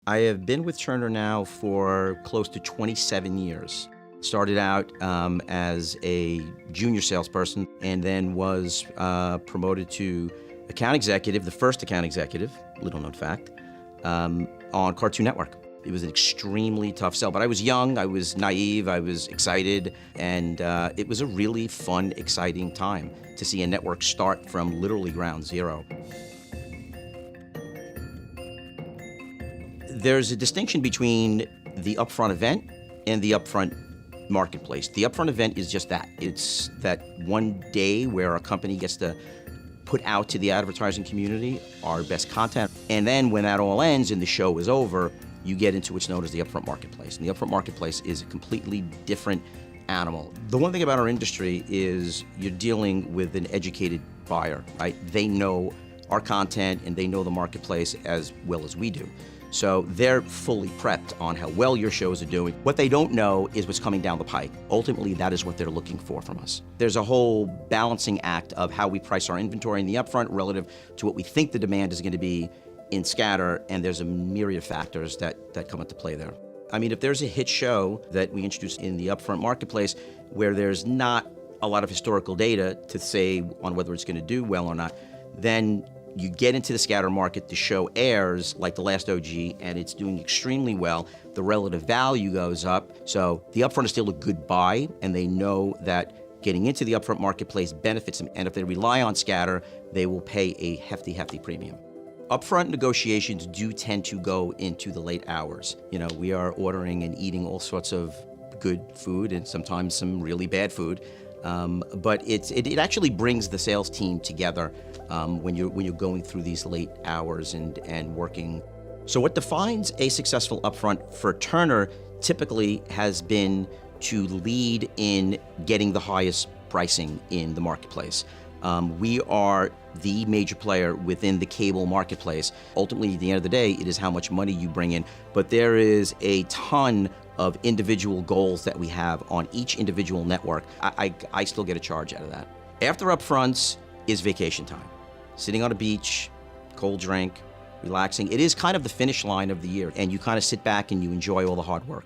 I have been with Turner now for close to 27 years. Started out as a junior salesperson and then was promoted to account executive, the first account executive, little known fact, on Cartoon Network. It was an extremely tough sell, but I was young, I was naive, I was excited, and it was a really fun, exciting time to see a network start from literally ground zero. There's a distinction between the upfront event and the upfront marketplace. The upfront event is just that. It's that one day where a company gets to put out to the advertising community our best content. And then when that all ends and the show is over, you get into what's known as the upfront marketplace. And the upfront marketplace is a completely different animal. The one thing about our industry is you're dealing with an educated buyer, right? They know our content and they know the marketplace as well as we do. So they're fully prepped on how well your shows are doing. What they don't know is what's coming down the pike. Ultimately, that is what they're looking for from us. There's a whole balancing act of how we price our inventory in the upfront relative to what we think the demand is going to be in scatter, and there's a myriad of factors that come into play there. I mean, if there's a hit show that we introduce in the upfront marketplace where there's not a lot of historical data to say on whether it's going to do well or not, then you get into the scatter market, the show airs like The Last OG, and it's doing extremely well. The relative value goes up, so the upfront is still a good buy, and they know that getting into the upfront marketplace benefits them, and if they rely on scatter, they will pay a hefty, hefty premium. Upfront negotiations do tend to go into the late hours. You know, we are ordering and eating all sorts of good food and sometimes some really bad food. But it actually brings the sales team together when you're going through these late hours and working. So what defines a successful upfront for Turner typically has been to lead in getting the highest pricing in the marketplace. We are the major player within the cable marketplace. Ultimately, at the end of the day, it is how much money you bring in, but there is a ton of individual goals that we have on each individual network. I still get a charge out of that. After upfronts is vacation time. Sitting on a beach, cold drink, relaxing. It is kind of the finish line of the year, and you kind of sit back and you enjoy all the hard work.